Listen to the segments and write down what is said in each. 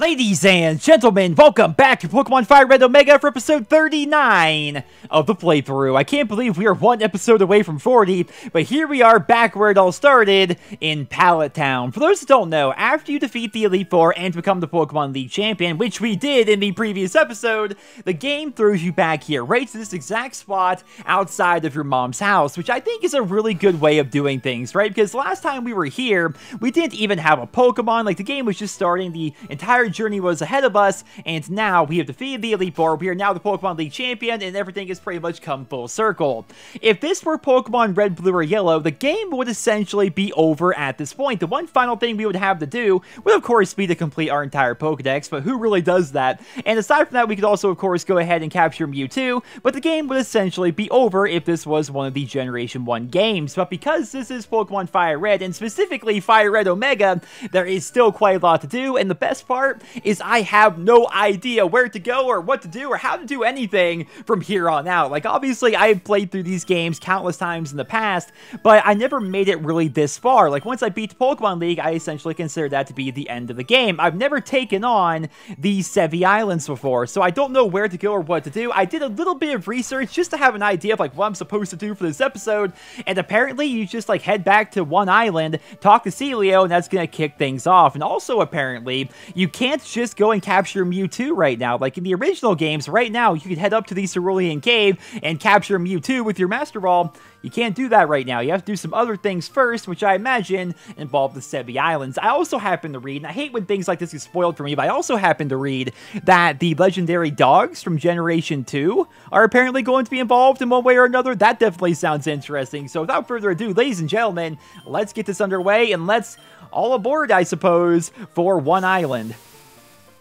Ladies and gentlemen, welcome back to Pokemon Fire Red Omega for episode 39 of the playthrough. I can't believe we are one episode away from 40, but here we are back where it all started, in Pallet Town. For those who don't know, after you defeat the Elite Four and become the Pokemon League Champion, which we did in the previous episode, the game throws you back here, right to this exact spot outside of your mom's house, which I think is a really good way of doing things, right? Because last time we were here, we didn't even have a Pokemon, like the game was just starting, the entire journey was ahead of us, and now we have defeated the Elite Four, we are now the Pokemon League Champion, and everything has pretty much come full circle. If this were Pokemon Red, Blue, or Yellow, the game would essentially be over at this point. The one final thing we would have to do would, of course, be to complete our entire Pokedex, but who really does that? And aside from that, we could also, of course, go ahead and capture Mewtwo, but the game would essentially be over if this was one of the Generation 1 games. But because this is Pokemon Fire Red, and specifically Fire Red Omega, there is still quite a lot to do, and the best part is I have no idea where to go or what to do or how to do anything from here on out. Like, obviously, I've played through these games countless times in the past, but I never made it really this far. Like, once I beat the Pokemon League, I essentially consider that to be the end of the game. I've never taken on these Sevi Islands before, so I don't know where to go or what to do. I did a little bit of research just to have an idea of, like, what I'm supposed to do for this episode, and apparently you just, like, head back to one island, talk to Celio, and that's gonna kick things off. And also, apparently, you can't just go and capture Mewtwo right now. Like in the original games, right now, you could head up to the Cerulean Cave and capture Mewtwo with your Master Ball. You can't do that right now. You have to do some other things first, which I imagine involve the Sevi Islands. I also happen to read, and I hate when things like this get spoiled for me, but I also happen to read that the legendary dogs from Generation 2 are apparently going to be involved in one way or another. That definitely sounds interesting. So without further ado, ladies and gentlemen, let's get this underway, and let's all aboard, I suppose, for one island.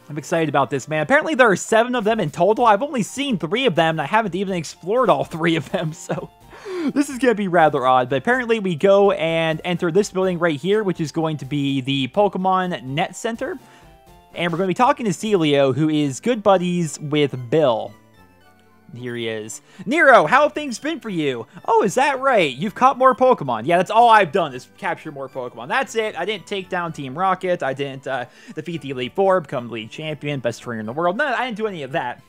I'm excited about this, man. Apparently there are 7 of them in total. I've only seen 3 of them, and I haven't even explored all 3 of them, so this is going to be rather odd. But apparently we go and enter this building right here, which is going to be the Pokemon Net Center. And we're going to be talking to Celio, who is good buddies with Bill. Here he is. Nero, how have things been for you? Oh, is that right? You've caught more Pokemon. Yeah, that's all I've done is capture more Pokemon. That's it. I didn't take down Team Rocket. I didn't defeat the Elite Four, become the League Champion, best trainer in the world. No, I didn't do any of that.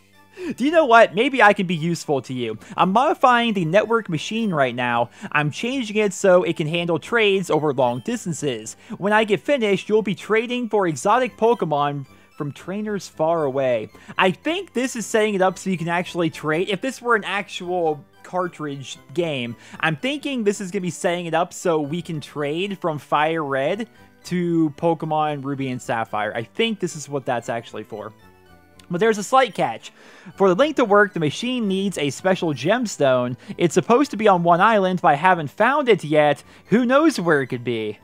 Do you know what? Maybe I can be useful to you. I'm modifying the network machine right now. I'm changing it so it can handle trades over long distances. When I get finished, you'll be trading for exotic Pokemon from trainers far away. I think this is setting it up so you can actually trade. If this were an actual cartridge game, I'm thinking this is going to be setting it up so we can trade from Fire Red to Pokemon Ruby and Sapphire. I think this is what that's actually for. But there's a slight catch. For the link to work, the machine needs a special gemstone. It's supposed to be on one island, but I haven't found it yet. Who knows where it could be?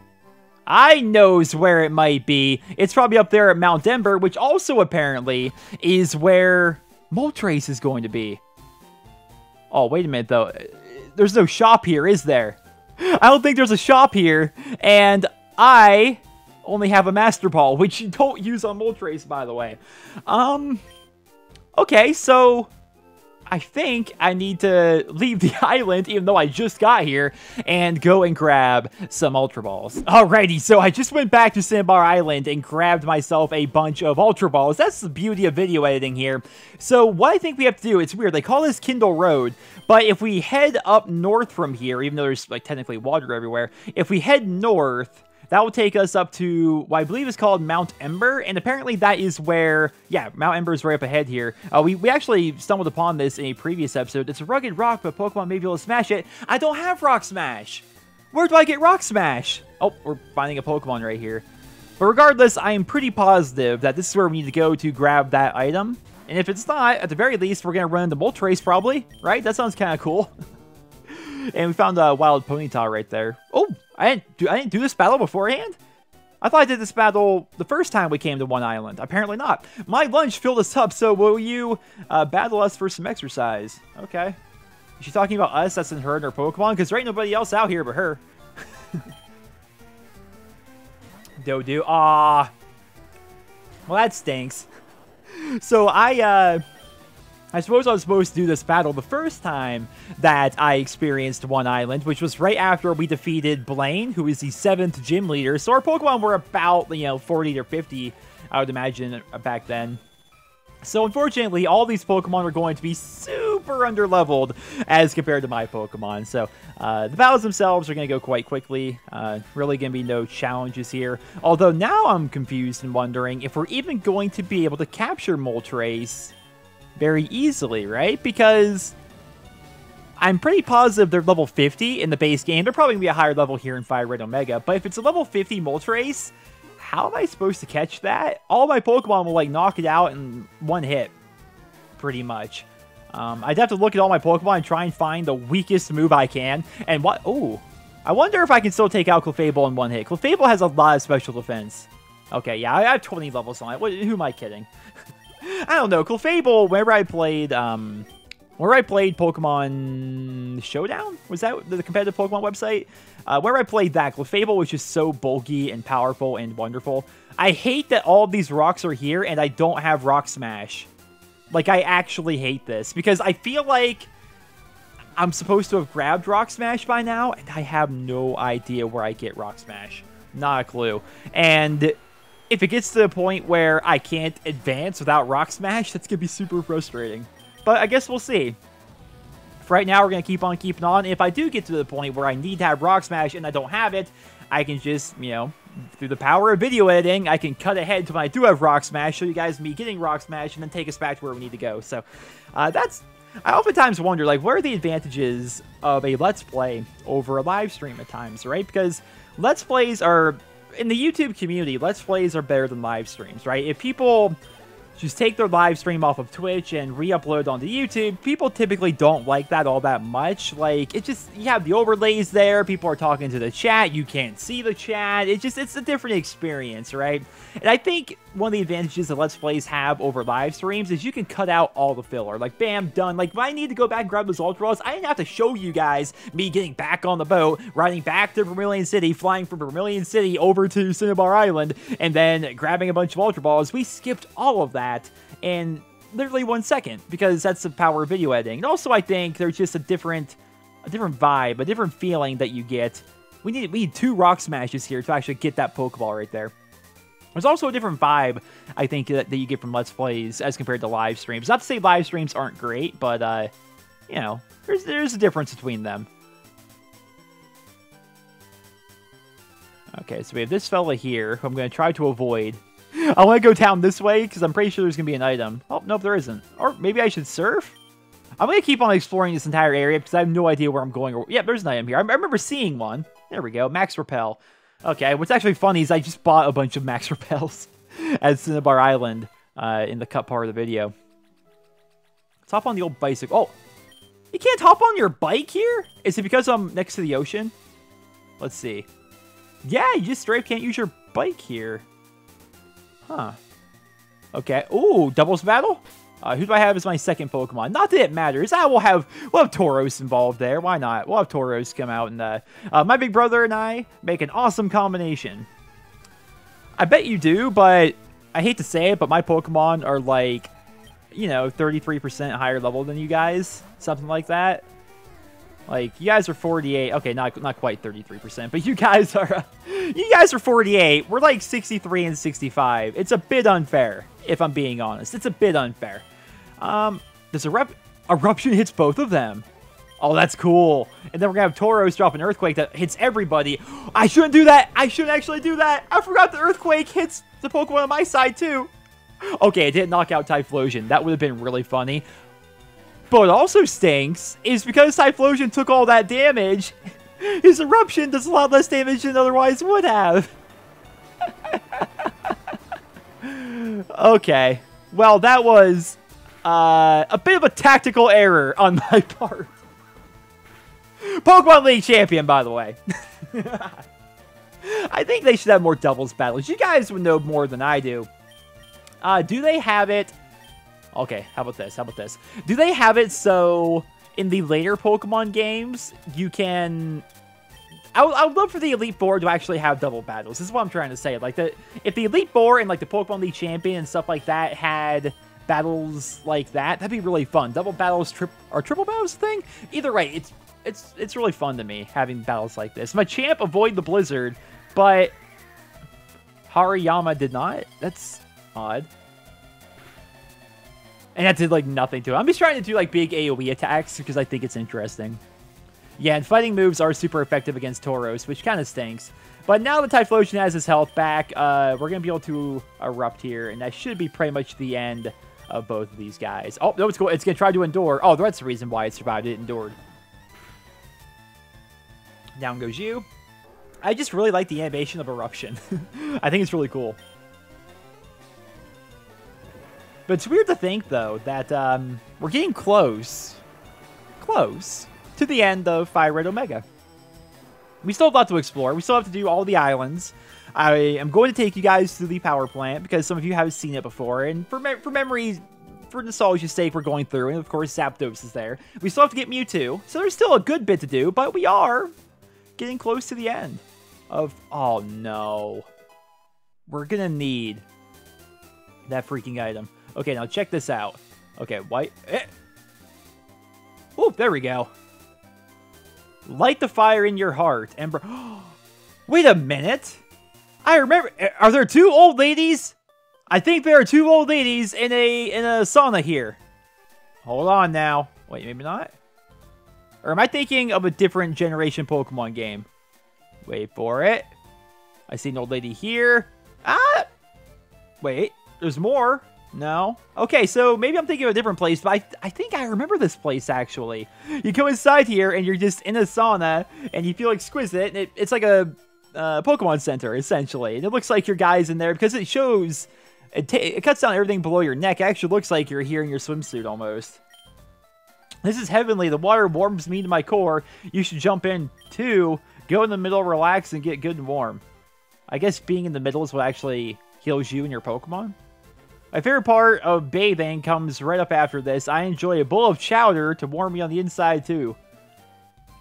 I knows where it might be. It's probably up there at Mount Ember, which also apparently is where Moltres is going to be. Oh, wait a minute, though. There's no shop here, is there? I don't think there's a shop here, and I only have a Master Ball, which you don't use on Moltres, by the way. Okay, so I think I need to leave the island, even though I just got here, and go and grab some Ultra Balls. Alrighty, so I just went back to Sandbar Island and grabbed myself a bunch of Ultra Balls. That's the beauty of video editing here. So what I think we have to do, it's weird, they call this Kindle Road, but if we head up north from here, even though there's like technically water everywhere, if we head north, that will take us up to what I believe is called Mount Ember, and apparently that is where, yeah, Mount Ember is right up ahead here. We actually stumbled upon this in a previous episode. It's a rugged rock, but Pokemon may be able to smash it. I don't have Rock Smash! Where do I get Rock Smash? Oh, we're finding a Pokemon right here. But regardless, I am pretty positive that this is where we need to go to grab that item. And if it's not, at the very least, we're going to run into Moltres probably, right? That sounds kind of cool. And we found a wild Ponyta right there. Oh, I didn't do this battle beforehand? I thought I did this battle the first time we came to one island. Apparently not. My lunch filled us up, so will you battle us for some exercise? Okay. Is she talking about us? That's in her and her Pokemon? Because there ain't nobody else out here but her. Dodu. Aw. Well, that stinks. So I suppose I was supposed to do this battle the first time that I experienced one island, which was right after we defeated Blaine, who is the 7th gym leader. So our Pokemon were about, 40 or 50 I would imagine, back then. So unfortunately, all these Pokemon are going to be super underleveled as compared to my Pokemon. So the battles themselves are going to go quite quickly. Really going to be no challenges here. Although now I'm confused and wondering if we're even going to be able to capture Moltres very easily, right? Because I'm pretty positive they're level 50 in the base game. They're probably going to be a higher level here in Fire Red Omega. But if it's a level 50 Moltres, how am I supposed to catch that? All my Pokemon will, like, knock it out in one hit, pretty much. I'd have to look at all my Pokemon and try and find the weakest move I can. And what? Oh, I wonder if I can still take out Clefable in one hit. Clefable has a lot of special defense. Okay, yeah, I have 20 levels on it. Who am I kidding? I don't know. Clefable, whenever I played Pokemon Showdown? Was that the competitive Pokemon website? Where I played that, Clefable was just so bulky and powerful and wonderful. I hate that all of these rocks are here and I don't have Rock Smash. Like, I actually hate this because I feel like I'm supposed to have grabbed Rock Smash by now and I have no idea where I get Rock Smash. Not a clue. And if it gets to the point where I can't advance without Rock Smash, that's going to be super frustrating. But I guess we'll see. For right now, we're going to keep on keeping on. If I do get to the point where I need to have Rock Smash and I don't have it, I can just, you know, through the power of video editing, I can cut ahead to when I do have Rock Smash, show you guys me getting Rock Smash, and then take us back to where we need to go. So, that's... I oftentimes wonder, like, what are the advantages of a Let's Play over a live stream at times, right? Because Let's Plays are... In the YouTube community, Let's Plays are better than live streams, right? If people just take their live stream off of Twitch and re-upload onto YouTube, people typically don't like that all that much. Like, it just, you have the overlays there, people are talking to the chat, you can't see the chat, it's a different experience, right? And I think one of the advantages that Let's Plays have over live streams is you can cut out all the filler. Like, bam, done. Like, when I need to go back and grab those Ultra Balls, I didn't have to show you guys me getting back on the boat, riding back to Vermilion City, flying from Vermilion City over to Cinnabar Island, and then grabbing a bunch of Ultra Balls. We skipped all of that in literally 1 second, because that's the power of video editing. And also, I think there's just a different vibe, a different feeling that you get. We need 2 Rock Smashes here to actually get that Pokeball right there. There's also a different vibe, I think, that you get from Let's Plays as compared to live streams. Not to say live streams aren't great, but, you know, there's a difference between them. Okay, so we have this fella here, who I'm going to try to avoid. I want to go down this way, because I'm pretty sure there's going to be an item. Oh, nope, there isn't. Or maybe I should surf? I'm going to keep on exploring this entire area, because I have no idea where I'm going. Yeah, there's an item here. I remember seeing one. There we go, Max Repel. Okay, what's actually funny is I just bought a bunch of Max Repels at Cinnabar Island in the cut part of the video. Let's hop on the old bicycle. Oh, you can't hop on your bike here? Is it because I'm next to the ocean? Let's see. Yeah, you just straight can't use your bike here. Huh. Okay. Ooh, doubles battle? Who do I have as my second Pokemon? Not that it matters. We'll have Tauros involved there. Why not? We'll have Tauros come out, and my big brother and I make an awesome combination. I bet you do, but I hate to say it, but my Pokemon are like, you know, 33% higher level than you guys. Something like that. Like, you guys are 48. Okay, not quite 33%, but you guys are 48. We're like 63 and 65. It's a bit unfair, if I'm being honest. It's a bit unfair. Does Eruption hits both of them? Oh, that's cool. And then we're gonna have Tauros drop an Earthquake that hits everybody. I shouldn't do that. I shouldn't actually do that. I forgot the Earthquake hits the Pokemon on my side too. Okay, it didn't knock out Typhlosion. That would have been really funny. But what also stinks is because Typhlosion took all that damage, his Eruption does a lot less damage than otherwise would have. Okay. Well, that was a bit of a tactical error on my part. Pokemon League champion, by the way. I think they should have more doubles battles. You guys would know more than I do. Do they have it? Okay, how about this? How about this? Do they have it so in the later Pokemon games, you can... I would love for the Elite Four to actually have double battles. This is what I'm trying to say. Like, if the Elite Four and, like, the Pokemon League Champion and stuff like that had battles like that, that'd be really fun. Double battles, triple battles thing? Either way, it's really fun to me, having battles like this. My champ avoided the Blizzard, but Hariyama did not? That's odd. And that did, like, nothing to it. I'm just trying to do, like, big AoE attacks because I think it's interesting. Yeah, and fighting moves are super effective against Tauros, which kind of stinks. But now that Typhlosion has his health back, we're going to be able to erupt here, and that should be pretty much the end of both of these guys. Oh, no, it's going to try to endure. Oh, that's the reason why it survived. It endured. Down goes you. I just really like the animation of Eruption. I think it's really cool. But it's weird to think, though, that we're getting close to the end of Fire Red Omega. We still have a lot to explore. We still have to do all the islands. I am going to take you guys to the power plant because some of you haven't seen it before. And for memory, for nostalgia's sake, we're going through. And, of course, Zapdos is there. We still have to get Mewtwo. So there's still a good bit to do, but we are getting close to the end of... Oh, no. We're going to need that freaking item. Okay, now check this out. Okay, white. Oh, there we go. Light the fire in your heart, Ember. Wait a minute. I remember. Are there two old ladies? I think there are two old ladies in a sauna here. Hold on now. Wait, maybe not. Or am I thinking of a different generation Pokemon game? Wait for it. I see an old lady here. Ah! Wait, there's more. No? Okay, so maybe I'm thinking of a different place, but I think I remember this place, actually. You go inside here, and you're just in a sauna, and you feel exquisite, and it's like a Pokemon Center, essentially. And it looks like your guy's in there, because it shows... It cuts down everything below your neck. It actually looks like you're here in your swimsuit, almost. This is heavenly. The water warms me to my core. You should jump in, too. Go in the middle, relax, and get good and warm. I guess being in the middle is what actually heals you and your Pokemon. My favorite part of bathing comes right up after this. I enjoy a bowl of chowder to warm me on the inside, too.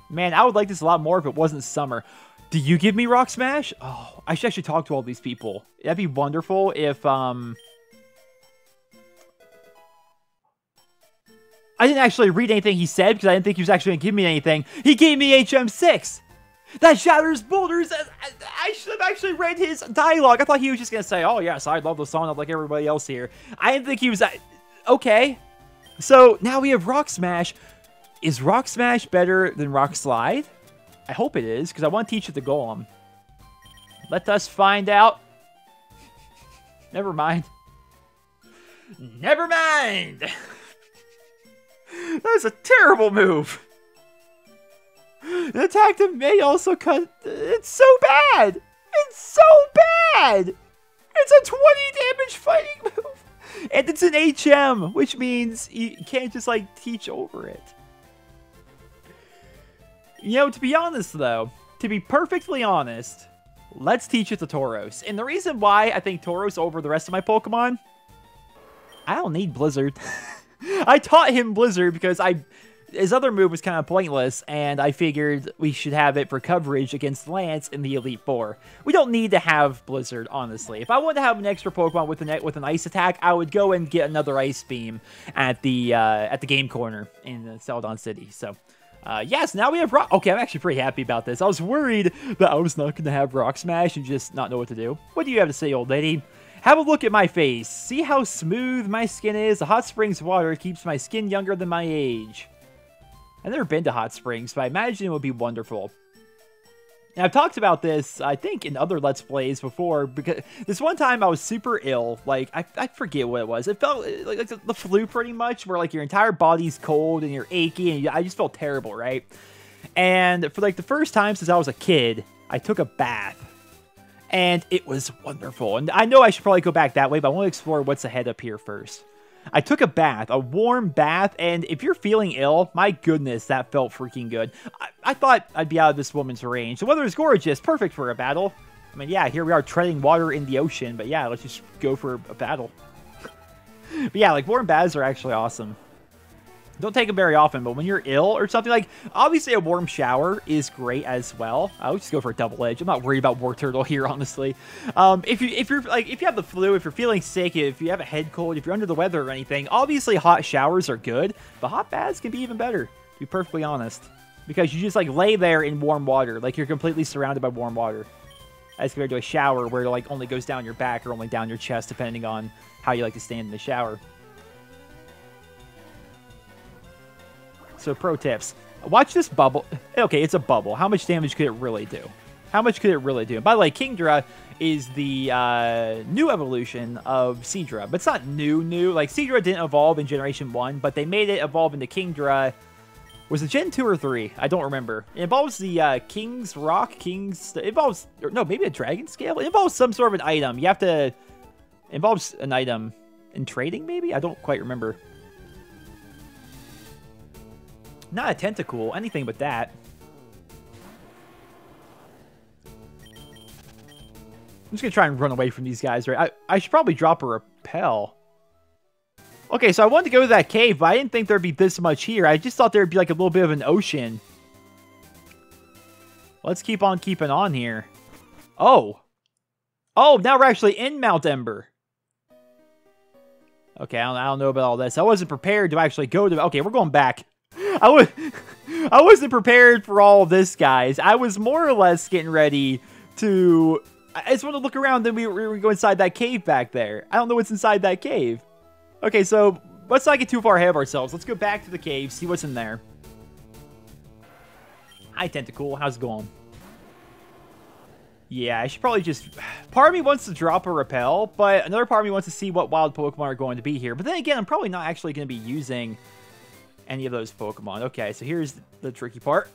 Man, I would like this a lot more if it wasn't summer. Do you give me Rock Smash? Oh, I should actually talk to all these people. That'd be wonderful if, I didn't actually read anything he said because I didn't think he was actually going to give me anything. He gave me HM6! That shatters boulders! I should have actually read his dialogue. I thought he was just going to say, oh yes, I love the sauna like everybody else here. I didn't think he was... Okay. So, now we have Rock Smash. Is Rock Smash better than Rock Slide? I hope it is, because I want to teach it to Golem. Let us find out. Never mind. Never mind! That is a terrible move. An attack that may also cut... It's so bad! It's so bad! It's a 20 damage fighting move! And it's an HM, which means you can't just, like, teach over it. You know, to be honest, though, to be perfectly honest, let's teach it to Tauros. And the reason why I think Tauros over the rest of my Pokemon, I don't need Blizzard. I taught him Blizzard because his other move was kind of pointless, and I figured we should have it for coverage against Lance in the Elite Four. We don't need to have Blizzard, honestly. If I wanted to have an extra Pokemon with an Ice attack, I would go and get another Ice Beam at the game corner in Celadon City. So, yes, now we have Rock... Okay, I'm actually pretty happy about this. I was worried that I was not going to have Rock Smash and just not know what to do. What do you have to say, old lady? Have a look at my face. See how smooth my skin is? The hot springs water keeps my skin younger than my age. I've never been to hot springs, but I imagine it would be wonderful. And I've talked about this, I think, in other Let's Plays before, because this one time I was super ill. Like, I forget what it was. It felt like the flu pretty much, where, like, your entire body's cold and you're achy, and I just felt terrible, right? And for, like, the first time since I was a kid, I took a bath. And it was wonderful. And I know I should probably go back that way, but I want to explore what's ahead up here first. I took a bath, a warm bath, and if you're feeling ill, my goodness, that felt freaking good. I thought I'd be out of this woman's range. The weather is gorgeous, perfect for a battle. I mean, yeah, here we are treading water in the ocean, but yeah, let's just go for a battle. But yeah, like, warm baths are actually awesome. Don't take them very often, but when you're ill or something, like, obviously a warm shower is great as well. I would just go for a double edge. I'm not worried about War Turtle here, honestly. If you have the flu, if you're feeling sick, if you have a head cold, if you're under the weather or anything, obviously hot showers are good, but hot baths can be even better, to be perfectly honest. Because you just, like, lay there in warm water, like you're completely surrounded by warm water. as compared to a shower where it like only goes down your back or only down your chest, depending on how you like to stand in the shower. So pro tips. Watch this bubble. Okay, it's a bubble. How much damage could it really do? How much could it really do? And by the way, Kingdra is the new evolution of Seadra. But it's not new. Like, Seadra didn't evolve in Generation 1, but they made it evolve into Kingdra. Was it Gen 2 or 3? I don't remember. It involves the King's Rock, King's... It involves... Or no, maybe a Dragon Scale? It involves some sort of an item. You have to... It involves an item in trading, maybe? I don't quite remember. Not a tentacle, anything but that. I'm just going to try and run away from these guys, right? I should probably drop a repel. Okay, so I wanted to go to that cave, but I didn't think there'd be this much here. I just thought there'd be like a little bit of an ocean. Let's keep on keeping on here. Oh. Oh, now we're actually in Mount Ember. Okay, I don't know about all this. I wasn't prepared to actually go to... Okay, we're going back. I wasn't prepared for all of this, guys. I was more or less getting ready to... I just want to look around, then we go inside that cave back there. I don't know what's inside that cave. Okay, so let's not get too far ahead of ourselves. Let's go back to the cave, see what's in there. Hi, Tentacool. How's it going? Yeah, I should probably just... Part of me wants to drop a repel, but another part of me wants to see what wild Pokemon are going to be here. But then again, I'm probably not actually going to be using any of those Pokemon. Okay, so here's the tricky part.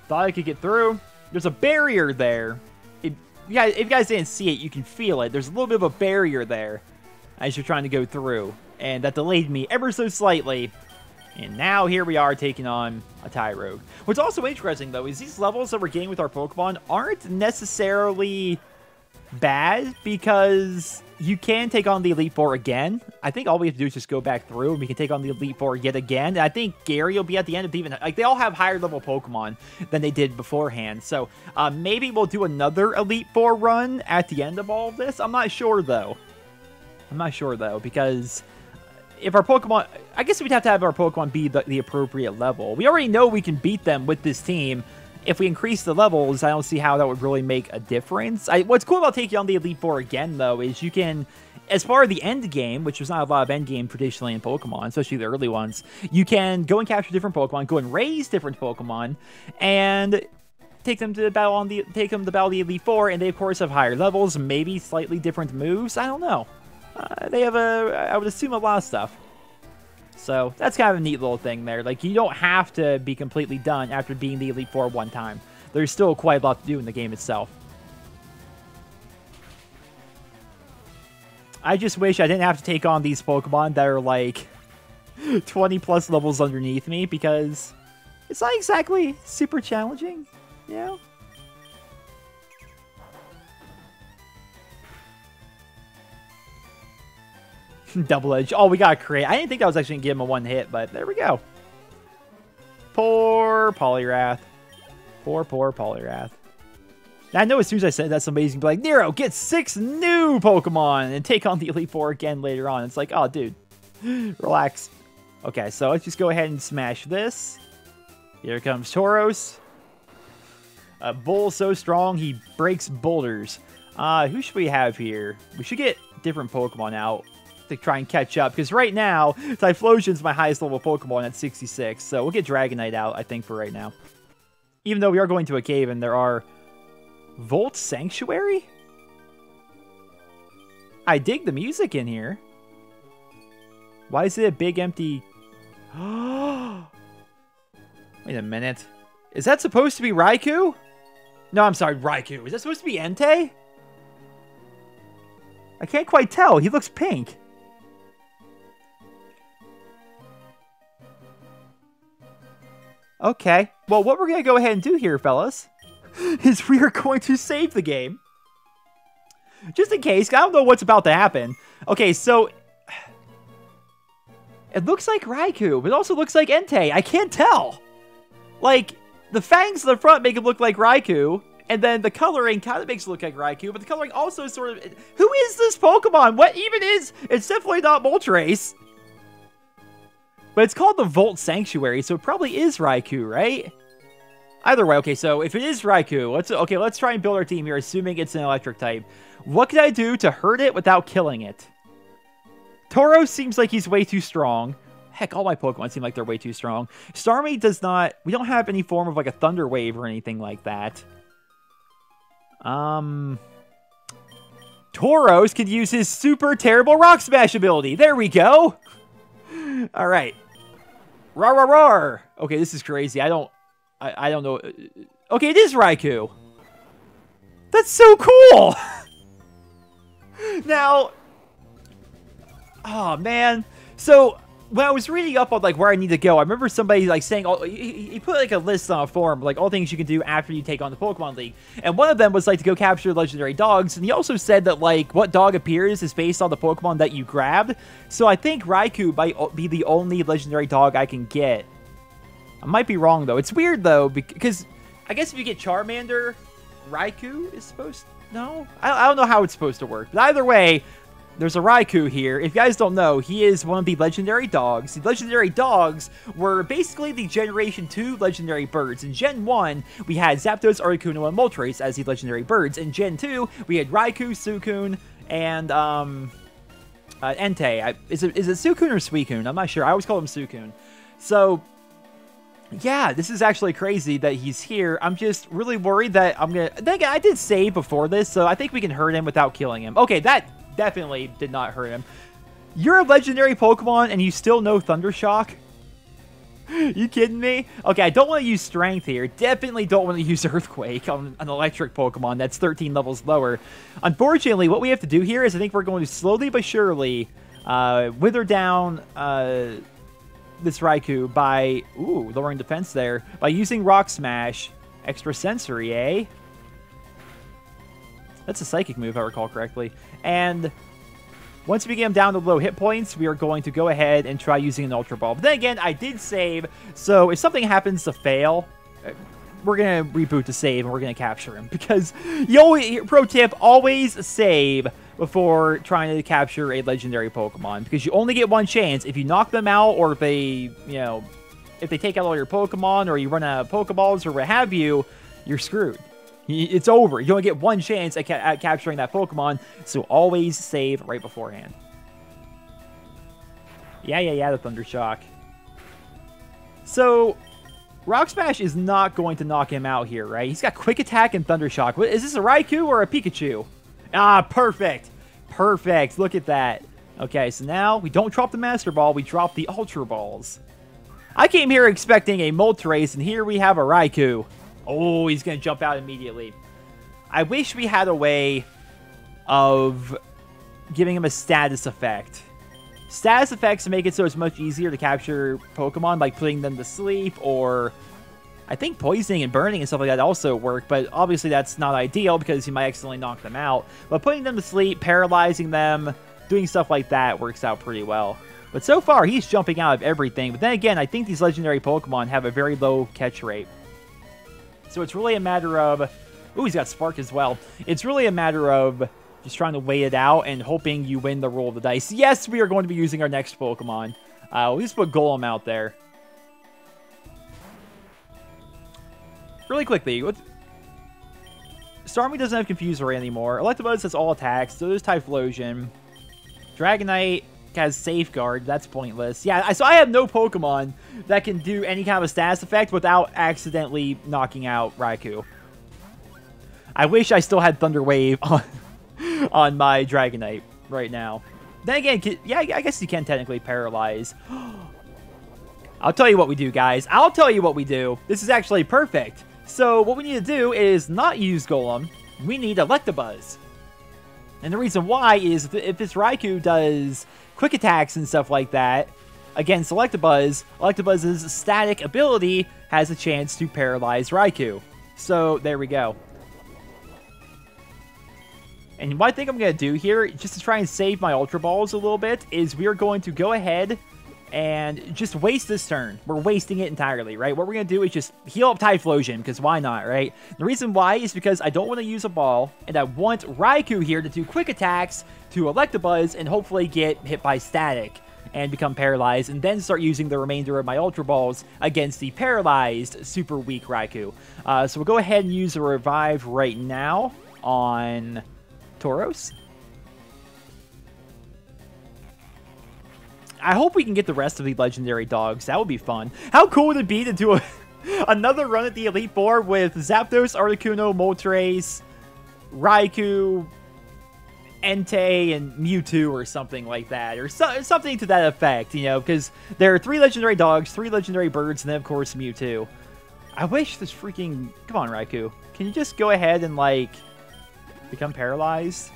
Thought I could get through. There's a barrier there. If you guys didn't see it, you can feel it. There's a little bit of a barrier there as you're trying to go through. And that delayed me ever so slightly. And now here we are taking on a Tyrogue. What's also interesting, though, is these levels that we're getting with our Pokemon aren't necessarily bad, because you can take on the Elite Four again. I think all we have to do is just go back through and we can take on the Elite Four yet again. And I think Gary will be at the end of even... Like, they all have higher level Pokemon than they did beforehand. So, maybe we'll do another Elite Four run at the end of all of this. I'm not sure, though. Because if our Pokemon... I guess we'd have to have our Pokemon be the appropriate level. We already know we can beat them with this team. If we increase the levels, I don't see how that would really make a difference. What's cool about taking on the Elite Four again, though, is you can, as far as the end game, which was not a lot of end game traditionally in Pokemon, especially the early ones, you can go and capture different Pokemon, go and raise different Pokemon, and take them to battle the Elite Four, and they of course have higher levels, maybe slightly different moves. I don't know. They have I would assume a lot of stuff. So that's kind of a neat little thing there. Like, you don't have to be completely done after being the Elite Four one time. There's still quite a lot to do in the game itself. I just wish I didn't have to take on these Pokemon that are like 20 plus levels underneath me, because it's not exactly super challenging, you know? Double Edge. Oh, we got a crit. I didn't think that was actually going to give him a one hit, but there we go. Poor Poliwrath. Poor Poliwrath. Now, I know as soon as I said that, somebody's going to be like, Nero, get 6 new Pokemon and take on the Elite Four again later on. It's like, oh, dude. Relax. Okay, so let's just go ahead and smash this. Here comes Tauros. A bull so strong, he breaks boulders. Who should we have here? We should get different Pokemon out to try and catch up, because right now Typhlosion's my highest level Pokemon at 66, so we'll get Dragonite out, I think, for right now. Even though we are going to a cave and there are... Volt Sanctuary? I dig the music in here. Why is it a big empty... Wait a minute. Is that supposed to be Raikou? No, I'm sorry, Raikou. Is that supposed to be Entei? I can't quite tell. He looks pink. Okay. Well, what we're going to go ahead and do here, fellas, is we are going to save the game. Just in case. I don't know what's about to happen. Okay, so... It looks like Raikou, but it also looks like Entei. I can't tell. Like, the fangs in the front make it look like Raikou, and then the coloring kind of makes it look like Raikou, but the coloring also sort of... Who is this Pokemon? What even is... It's definitely not Moltres. But it's called the Volt Sanctuary, so it probably is Raikou, right? Either way, okay, so if it is Raikou, let's try and build our team here, assuming it's an electric type. What can I do to hurt it without killing it? Tauros seems like he's way too strong. Heck, all my Pokemon seem like they're way too strong. Starmie does not... We don't have any form of, like, a Thunder Wave or anything like that. Tauros could use his super terrible Rock Smash ability. There we go. All right. Roar, roar, roar. Okay, this is crazy. I don't know. Okay, it is Raikou. That's so cool. Now... Oh, man. So... When I was reading up on, like, where I need to go, I remember somebody, like, saying, oh, he put, like, a list on a forum, like, all things you can do after you take on the Pokemon League. And one of them was, like, to go capture legendary dogs. And he also said that, like, what dog appears is based on the Pokemon that you grabbed. So I think Raikou might be the only legendary dog I can get. I might be wrong, though. It's weird, though, because I guess if you get Charmander, Raikou is supposed to... No? I don't know how it's supposed to work. But either way... There's a Raikou here. If you guys don't know, he is one of the legendary dogs. The legendary dogs were basically the Generation 2 legendary birds. In Gen 1, we had Zapdos, Articuno, and Moltres as the legendary birds. In Gen 2, we had Raikou, Suicune, and Entei. Is it Suicune or Suicune? I'm not sure. I always call him Suicune. So... yeah, this is actually crazy that he's here. I'm just really worried that I'm gonna... Then again, I did save before this, so I think we can hurt him without killing him. Okay, that definitely did not hurt him. You're a legendary Pokemon and you still know Thundershock? You kidding me? Okay, I don't want to use Strength here. Definitely don't want to use Earthquake on an electric Pokemon that's 13 levels lower. Unfortunately, what we have to do here is I think we're going to slowly but surely wither down this Raikou by, lowering defense there, by using Rock Smash. Extrasensory, eh? That's a Psychic move, if I recall correctly. And once we get him down to low hit points, we are going to go ahead and try using an Ultra Ball. But then again, I did save, so if something happens to fail, we're going to reboot the save and we're going to capture him. Because, pro tip, always save before trying to capture a legendary Pokemon. Because you only get one chance. If you knock them out, or if they, if they take out all your Pokemon, or you run out of Pokeballs, or what have you, you're screwed. It's over. You only get one chance at capturing that Pokemon, so always save right beforehand. Yeah, the Thunder Shock. So, Rock Smash is not going to knock him out here, right? He's got Quick Attack and Thunder Shock. Is this a Raikou or a Pikachu? Ah, perfect. Perfect. Look at that. Okay, so now we don't drop the Master Ball, we drop the Ultra Balls. I came here expecting a Moltres, and here we have a Raikou. Oh, he's going to jump out immediately. I wish we had a way of giving him a status effect. Status effects make it so it's much easier to capture Pokemon, like putting them to sleep, or I think poisoning and burning and stuff like that also work, but obviously that's not ideal because you might accidentally knock them out. But putting them to sleep, paralyzing them, doing stuff like that works out pretty well. But so far, he's jumping out of everything. But then again, I think these legendary Pokemon have a very low catch rate. So it's really a matter of... Ooh, he's got Spark as well. It's really a matter of just trying to wait it out and hoping you win the roll of the dice. Yes, we are going to be using our next Pokemon. We'll just put Golem out there. Really quickly, Starmie doesn't have Confuse Ray anymore. Electabuzz has all attacks, so there's Typhlosion. Dragonite has Safeguard. That's pointless. Yeah, so I have no Pokemon that can do any kind of a status effect without accidentally knocking out Raikou. I wish I still had Thunder Wave on my Dragonite right now. Then again, yeah, I guess you can technically paralyze. I'll tell you what we do, guys. I'll tell you what we do. This is actually perfect. So what we need to do is not use Golem. We need Electabuzz. And the reason why is if this Raikou does quick attacks and stuff like that against Electabuzz, Electabuzz's static ability has a chance to paralyze Raikou. So there we go. And what I think I'm going to do here, just to try and save my Ultra Balls a little bit, is we are going to go ahead and just waste this turn. We're wasting it entirely, right? What we're going to do is just heal up Typhlosion, because why not, right? The reason why is because I don't want to use a ball, and I want Raikou here to do quick attacks to Electabuzz and hopefully get hit by static. and become paralyzed, and then start using the remainder of my Ultra Balls against the paralyzed, super weak Raikou. So we'll go ahead and use a Revive right now on Tauros. I hope we can get the rest of the legendary dogs. That would be fun. How cool would it be to do another run at the Elite Four with Zapdos, Articuno, Moltres, Raikou, Entei, and Mewtwo or something like that, or something to that effect, you know, because there are 3 legendary dogs, 3 legendary birds, and then of course Mewtwo. I wish this freaking... Come on, Raikou. Can you just go ahead and, like, become paralyzed?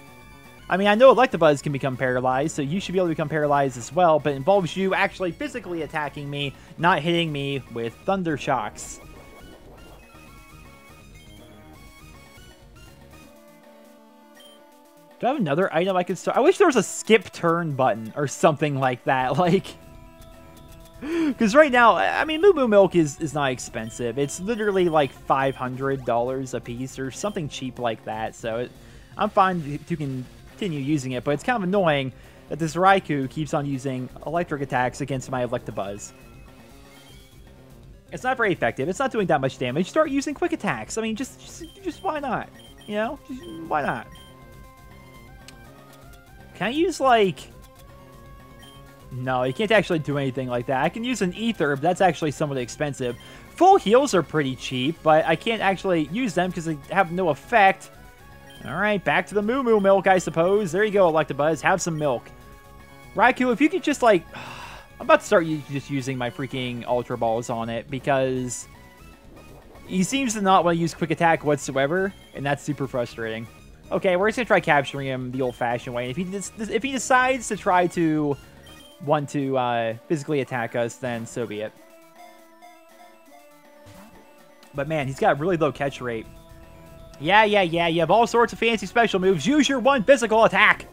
I mean, I know Electabuzz can become paralyzed, so you should be able to become paralyzed as well, but it involves you actually physically attacking me, not hitting me with Thunder Shocks. Do I have another item I could start? I wish there was a skip turn button or something like that. Like, because right now, I mean, Moo Moo Milk is not expensive. It's literally like $500 a piece or something cheap like that. So I'm fine to continue using it, but it's kind of annoying that this Raikou keeps on using electric attacks against my Electabuzz. It's not very effective. It's not doing that much damage. Start using quick attacks. I mean, just why not? You know, just, why not? Can I use, like... No, you can't actually do anything like that. I can use an Ether, but that's actually somewhat expensive. Full heals are pretty cheap, but I can't actually use them because they have no effect. Alright, back to the Moo Moo Milk, I suppose. There you go, Electabuzz. Have some milk. Raikou, if you could just, like... I'm about to start just using my freaking Ultra Balls on it, because... he seems to not want to use Quick Attack whatsoever, and that's super frustrating. Okay, we're just going to try capturing him the old-fashioned way. If he decides to try to want to physically attack us, then so be it. But man, he's got a really low catch rate. Yeah, you have all sorts of fancy special moves. Use your 1 physical attack!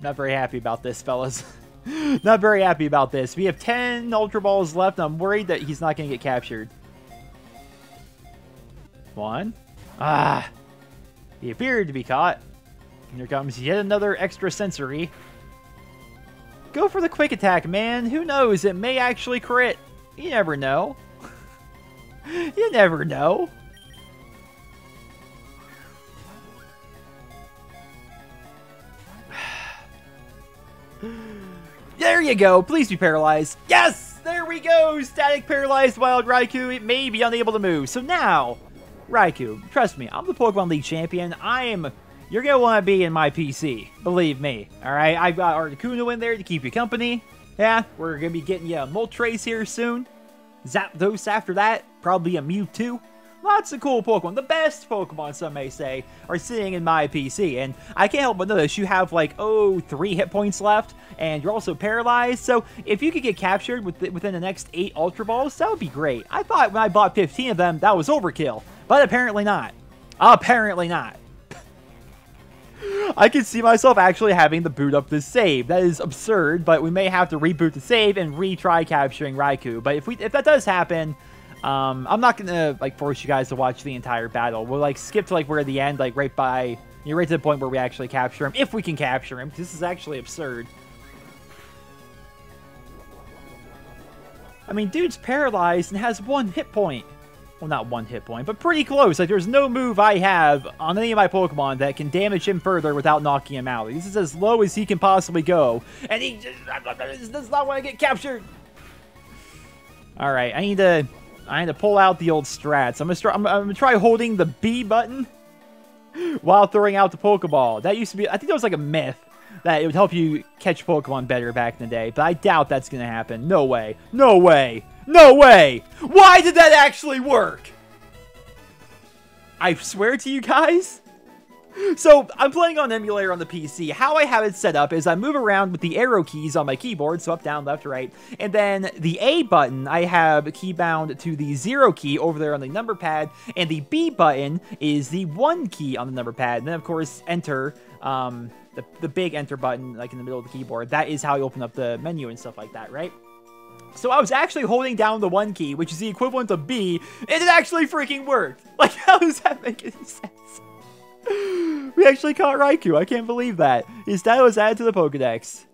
Not very happy about this, fellas. Not very happy about this. We have 10 Ultra Balls left, and I'm worried that he's not going to get captured. 1. Ah! He appeared to be caught. And here comes yet another extra sensory. Go for the quick attack, man. Who knows? It may actually crit. You never know. You never know. There you go. Please be paralyzed. Yes! There we go! Static paralyzed wild Raikou. It may be unable to move. So now... Raikou, trust me, I'm the Pokemon League champion. You're going to want to be in my PC. Believe me. Alright, I've got Articuno in there to keep you company. Yeah, we're going to be getting you a Moltres here soon. Zapdos after that. Probably a Mewtwo. Lots of cool Pokemon. The best Pokemon, some may say, are sitting in my PC. And I can't help but notice you have, like, 3 hit points left. And you're also paralyzed. So if you could get captured within the next 8 Ultra Balls, that would be great. I thought when I bought 15 of them, that was overkill. But apparently not. Apparently not. I can see myself actually having to boot up this save. That is absurd, but we may have to reboot the save and retry capturing Raikou. But if that does happen, I'm not gonna like force you guys to watch the entire battle. We'll like skip to like we're at the end, like right to the point where we actually capture him, if we can capture him. This is actually absurd. I mean, dude's paralyzed and has 1 hit point. Well, not 1 hit point, but pretty close. Like, there's no move I have on any of my Pokemon that can damage him further without knocking him out. This is as low as he can possibly go, and he just does not want to get captured. All right, I need to pull out the old strats. I'm gonna try holding the B button while throwing out the Pokeball. That used to be, I think that was like a myth that it would help you catch Pokemon better back in the day, but I doubt that's gonna happen. No way. No way. No way! Why did that actually work? I swear to you guys. So, I'm playing on emulator on the PC. How I have it set up is I move around with the arrow keys on my keyboard, so up, down, left, right, and then the A button I have key bound to the 0 key over there on the number pad, and the B button is the 1 key on the number pad, and then of course enter, the big enter button like in the middle of the keyboard. That is how you open up the menu and stuff like that, right? So I was actually holding down the 1 key, which is the equivalent of B, and it actually freaking worked. Like, how does that make any sense? We actually caught Raikou. I can't believe that. His stat was added to the Pokedex.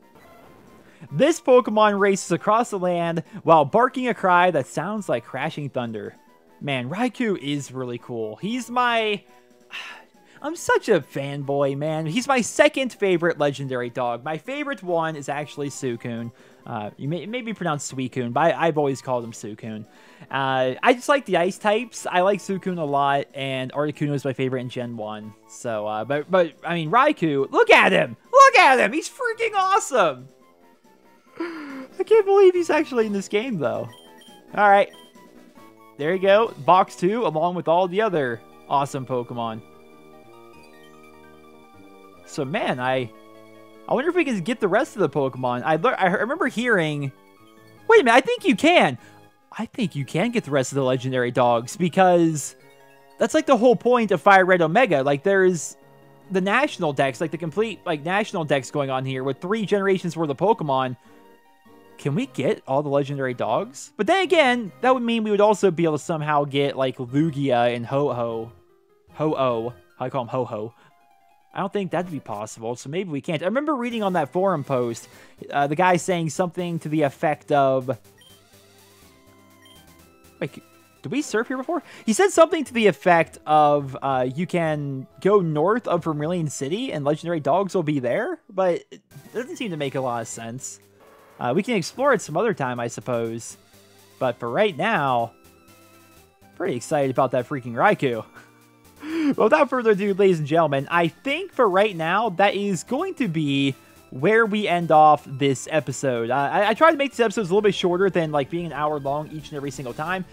This Pokemon races across the land while barking a cry that sounds like crashing thunder. Man, Raikou is really cool. He's my... I'm such a fanboy, man. He's my second favorite legendary dog. My favorite one is actually Suicune. You may be pronounced Suicune, but I've always called him Suicune. I just like the ice types. I like Suicune a lot, and Articuno is my favorite in Gen 1. So, but I mean, Raikou, look at him! Look at him! He's freaking awesome! I can't believe he's actually in this game, though. Alright. There you go. Box 2, along with all the other awesome Pokemon. So, man, I wonder if we can get the rest of the Pokemon. I remember hearing... Wait a minute, I think you can. I think you can get the rest of the legendary dogs, because that's like the whole point of Fire Red Omega. Like, there's the national dex, like the complete like national dex going on here with 3 generations worth of Pokemon. Can we get all the legendary dogs? But then again, that would mean we would also be able to somehow get like Lugia and Ho-Oh. Ho-Oh. I call him Ho-Ho. I don't think that'd be possible, so maybe we can't. I remember reading on that forum post, the guy saying something to the effect of... Wait, did we surf here before? He said something to the effect of, you can go north of Vermilion City and legendary dogs will be there, but it doesn't seem to make a lot of sense. We can explore it some other time, I suppose. But for right now, pretty excited about that freaking Raikou. Well, without further ado, ladies and gentlemen, I think for right now, that is going to be where we end off this episode. I tried to make these episodes a little bit shorter than like being an hour long each and every single time.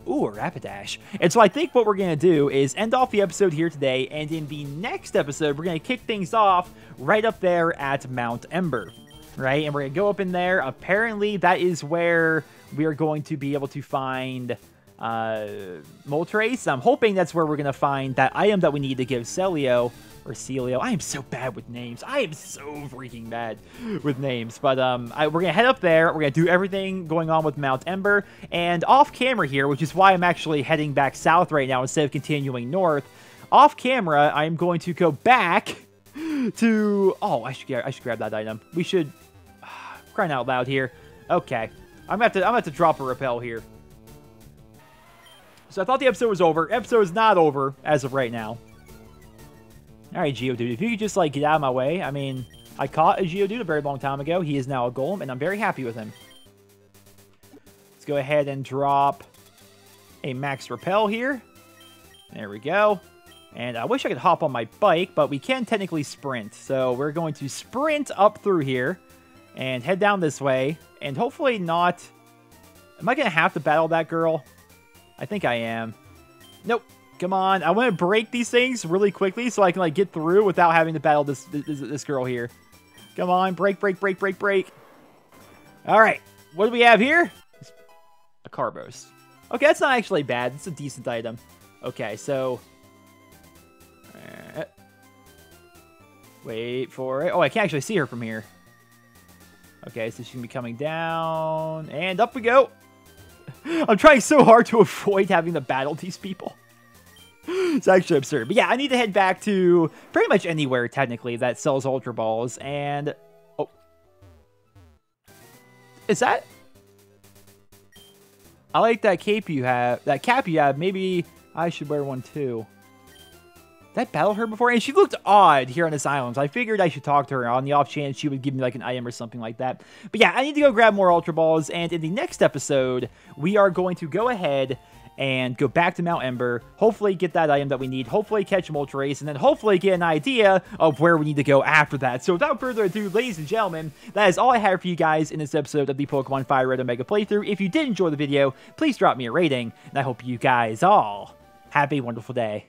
Ooh, a Rapidash. And so I think what we're going to do is end off the episode here today, and in the next episode, we're going to kick things off right up there at Mount Ember. Right? And we're going to go up in there. Apparently, that is where we are going to be able to find... Moltres. I'm hoping that's where we're gonna find that item that we need to give Celio or Celio. I am so bad with names. I am so freaking bad with names. But we're gonna head up there. We're gonna do everything going on with Mount Ember, and off camera here, which is why I'm actually heading back south right now instead of continuing north. Off camera, I'm going to go back to... Oh, I should grab that item. We should... Crying out loud here. Okay, I'm gonna have to drop a repel here. So I thought the episode was over. Episode is not over as of right now. Alright, Geodude, if you could just, like, get out of my way. I mean, I caught a Geodude a very long time ago. He is now a Golem, and I'm very happy with him. Let's go ahead and drop a Max Repel here. There we go. And I wish I could hop on my bike, but we can technically sprint. So we're going to sprint up through here and head down this way. And hopefully not... Am I going to have to battle that girl? I think I am. Nope. Come on. I want to break these things really quickly so I can, like, get through without having to battle this girl here. Come on. Break, break, break, break, break. All right. What do we have here? A Carbos. Okay, that's not actually bad. It's a decent item. Okay, so... wait for it. Oh, I can't actually see her from here. Okay, so she's going to be coming down. And up we go. I'm trying so hard to avoid having to battle these people. It's actually absurd. But yeah, I need to head back to pretty much anywhere, technically, that sells Ultra Balls. And... oh. Is that... I like that cape you have. That cap you have. Maybe I should wear one too. Did I battle her before? And she looked odd here on this island. So I figured I should talk to her on the off chance she would give me like an item or something like that. But yeah, I need to go grab more Ultra Balls. And in the next episode, we are going to go ahead and go back to Mount Ember. Hopefully get that item that we need. Hopefully catch Moltres. And then hopefully get an idea of where we need to go after that. So without further ado, ladies and gentlemen, that is all I have for you guys in this episode of the Pokemon Fire Red Omega playthrough. If you did enjoy the video, please drop me a rating. And I hope you guys all have a wonderful day.